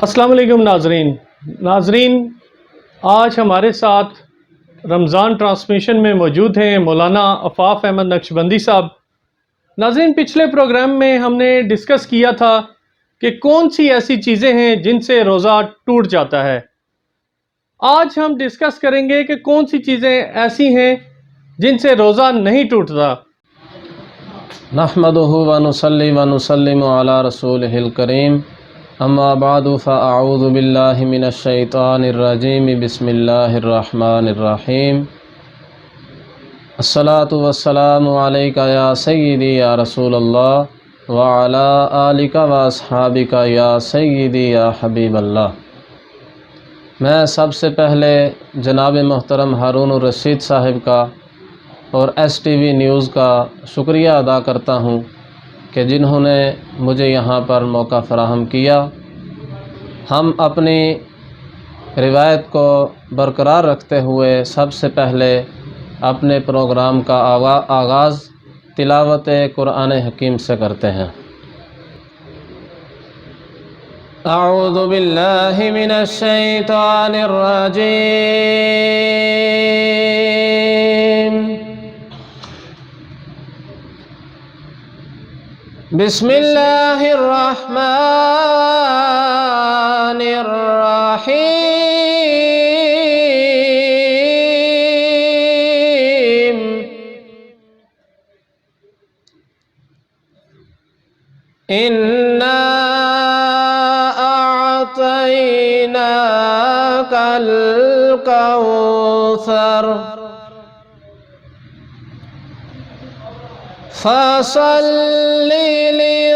السلام علیکم ناظرین، آج ہمارے ساتھ رمضان ٹرانسمیشن میں موجود ہیں مولانا عفاف احمد نقشبندی صاحب۔ ناظرین، پچھلے پروگرام میں ہم نے ڈسکس کیا تھا کہ کون سی ایسی چیزیں ہیں جن سے روزہ ٹوٹ جاتا ہے۔ آج ہم ڈسکس کریں گے کہ کون سی چیزیں ایسی ہیں جن سے روزہ نہیں ٹوٹتا۔ نحمدہ ونصلی ونسلم علی رسولہ الکریم، اما بعد فاعوذ باللہ من الشیطان الرجیم، بسم اللہ الرحمن الرحیم۔ الصلاۃ والسلام علیک یا سیدی یا رسول اللہ وعلی آلک واصحابک یا سیدی یا حبیب اللہ۔ میں سب سے پہلے جناب محترم ہارون الرشید صاحب کا اور ایس ٹی وی نیوز کا شکریہ ادا کرتا ہوں کہ جنہوں نے مجھے یہاں پر موقع فراہم کیا۔ ہم اپنی روایت کو برقرار رکھتے ہوئے سب سے پہلے اپنے پروگرام کا آغاز تلاوت قرآن حکیم سے کرتے ہیں۔ اعوذ باللہ من الشیطان الرجیم، بسم اللہ الرحمن الرحیم۔ انا اعطیناک الکوثر فصل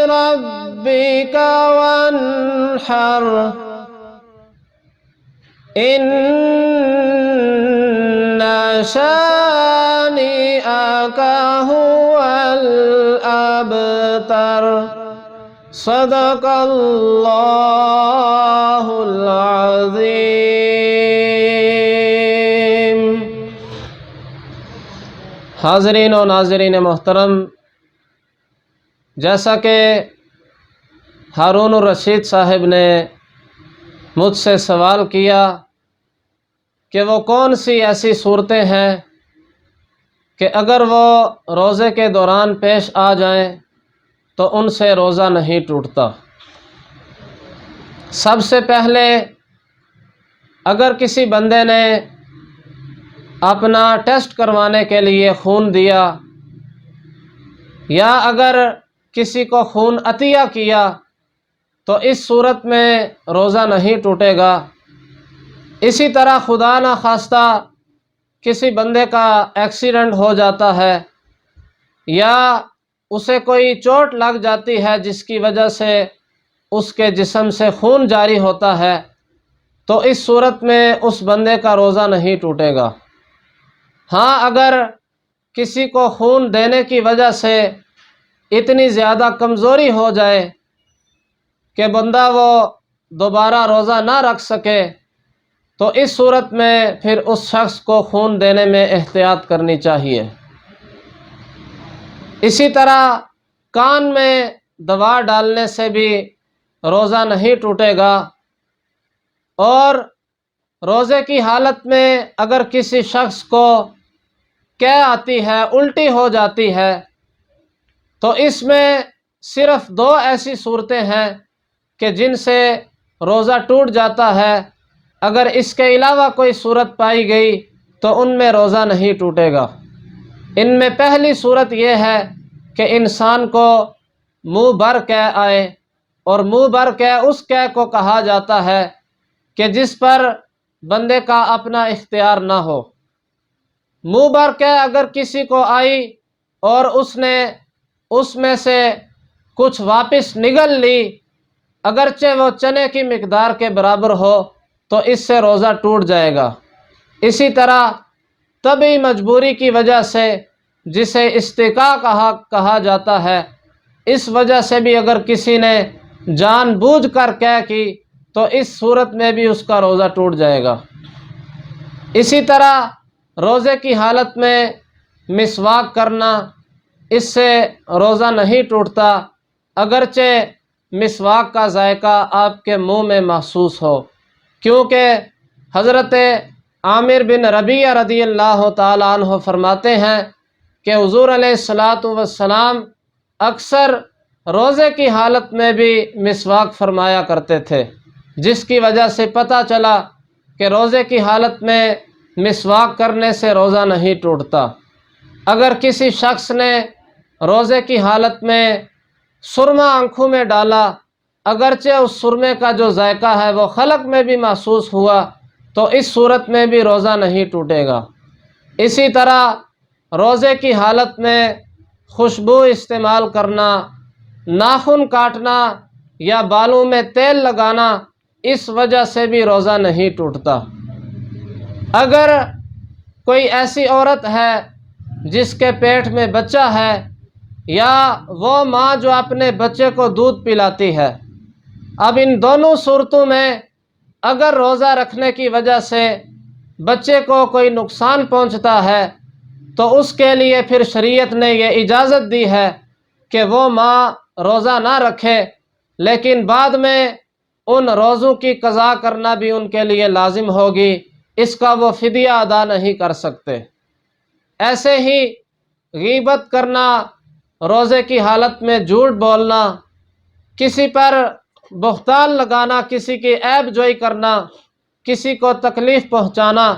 لربك وانحر ان شانئك هو الابتر۔ صدق اللہ العظیم۔ حاضرین و ناظرین محترم، جیسا کہ ہارون الرشید صاحب نے مجھ سے سوال کیا کہ وہ کون سی ایسی صورتیں ہیں کہ اگر وہ روزے کے دوران پیش آ جائیں تو ان سے روزہ نہیں ٹوٹتا۔ سب سے پہلے اگر کسی بندے نے اپنا ٹیسٹ کروانے کے لیے خون دیا یا اگر کسی کو خون عطیہ کیا تو اس صورت میں روزہ نہیں ٹوٹے گا۔ اسی طرح خدا نخواستہ کسی بندے کا ایکسیڈنٹ ہو جاتا ہے یا اسے کوئی چوٹ لگ جاتی ہے جس کی وجہ سے اس کے جسم سے خون جاری ہوتا ہے تو اس صورت میں اس بندے کا روزہ نہیں ٹوٹے گا۔ ہاں، اگر کسی کو خون دینے کی وجہ سے اتنی زیادہ کمزوری ہو جائے کہ بندہ وہ دوبارہ روزہ نہ رکھ سکے تو اس صورت میں پھر اس شخص کو خون دینے میں احتیاط کرنی چاہیے۔ اسی طرح کان میں دوا ڈالنے سے بھی روزہ نہیں ٹوٹے گا، اور روزے کی حالت میں اگر کسی شخص کو قے آتی ہے، الٹی ہو جاتی ہے، تو اس میں صرف دو ایسی صورتیں ہیں کہ جن سے روزہ ٹوٹ جاتا ہے۔ اگر اس کے علاوہ کوئی صورت پائی گئی تو ان میں روزہ نہیں ٹوٹے گا۔ ان میں پہلی صورت یہ ہے کہ انسان کو منہ بھر قے آئے، اور منہ بھر قے اس قے کو کہا جاتا ہے کہ جس پر بندے کا اپنا اختیار نہ ہو۔ منہ بھر قے اگر کسی کو آئی اور اس نے اس میں سے کچھ واپس نگل لی، اگرچہ وہ چنے کی مقدار کے برابر ہو، تو اس سے روزہ ٹوٹ جائے گا۔ اسی طرح طبعی مجبوری کی وجہ سے، جسے استقاء کہا جاتا ہے، اس وجہ سے بھی اگر کسی نے جان بوجھ کر قے کی تو اس صورت میں بھی اس کا روزہ ٹوٹ جائے گا۔ اسی طرح روزے کی حالت میں مسواک کرنا، اس سے روزہ نہیں ٹوٹتا، اگرچہ مسواک کا ذائقہ آپ کے منہ میں محسوس ہو، کیونکہ حضرت عامر بن ربیعہ رضی اللہ تعالیٰ عنہ فرماتے ہیں کہ حضور علیہ الصلاۃ والسلام اکثر روزے کی حالت میں بھی مسواک فرمایا کرتے تھے، جس کی وجہ سے پتہ چلا کہ روزے کی حالت میں مسواک کرنے سے روزہ نہیں ٹوٹتا۔ اگر کسی شخص نے روزے کی حالت میں سرما آنکھوں میں ڈالا، اگرچہ اس سرمے کا جو ذائقہ ہے وہ خلق میں بھی محسوس ہوا، تو اس صورت میں بھی روزہ نہیں ٹوٹے گا۔ اسی طرح روزے کی حالت میں خوشبو استعمال کرنا، ناخن کاٹنا یا بالوں میں تیل لگانا، اس وجہ سے بھی روزہ نہیں ٹوٹتا۔ اگر کوئی ایسی عورت ہے جس کے پیٹ میں بچہ ہے، یا وہ ماں جو اپنے بچے کو دودھ پلاتی ہے، اب ان دونوں صورتوں میں اگر روزہ رکھنے کی وجہ سے بچے کو کوئی نقصان پہنچتا ہے تو اس کے لیے پھر شریعت نے یہ اجازت دی ہے کہ وہ ماں روزہ نہ رکھے، لیکن بعد میں ان روزوں کی قضا کرنا بھی ان کے لیے لازم ہوگی، اس کا وہ فدیہ ادا نہیں کر سکتے۔ ایسے ہی غیبت کرنا، روزے کی حالت میں جھوٹ بولنا، کسی پر بہتان لگانا، کسی کی عیب جوئی کرنا، کسی کو تکلیف پہنچانا،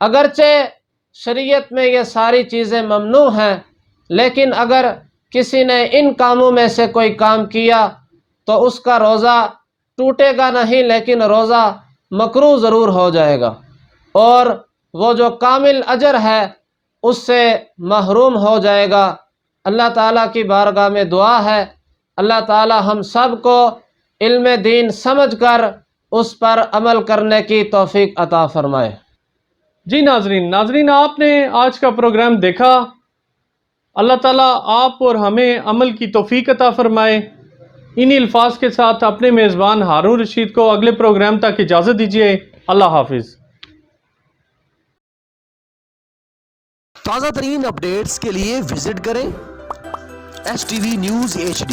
اگرچہ شریعت میں یہ ساری چیزیں ممنوع ہیں، لیکن اگر کسی نے ان کاموں میں سے کوئی کام کیا تو اس کا روزہ ٹوٹے گا نہیں، لیکن روزہ مکروہ ضرور ہو جائے گا، اور وہ جو کامل اجر ہے اس سے محروم ہو جائے گا۔ اللہ تعالیٰ کی بارگاہ میں دعا ہے، اللہ تعالیٰ ہم سب کو علم دین سمجھ کر اس پر عمل کرنے کی توفیق عطا فرمائے۔ جی ناظرین آپ نے آج کا پروگرام دیکھا، اللہ تعالیٰ آپ اور ہمیں عمل کی توفیق عطا فرمائے۔ انہی الفاظ کے ساتھ اپنے میزبان ہارون رشید کو اگلے پروگرام تک اجازت دیجیے۔ اللہ حافظ۔ تازہ ترین اپڈیٹس کے لیے وزٹ کریں STV News HD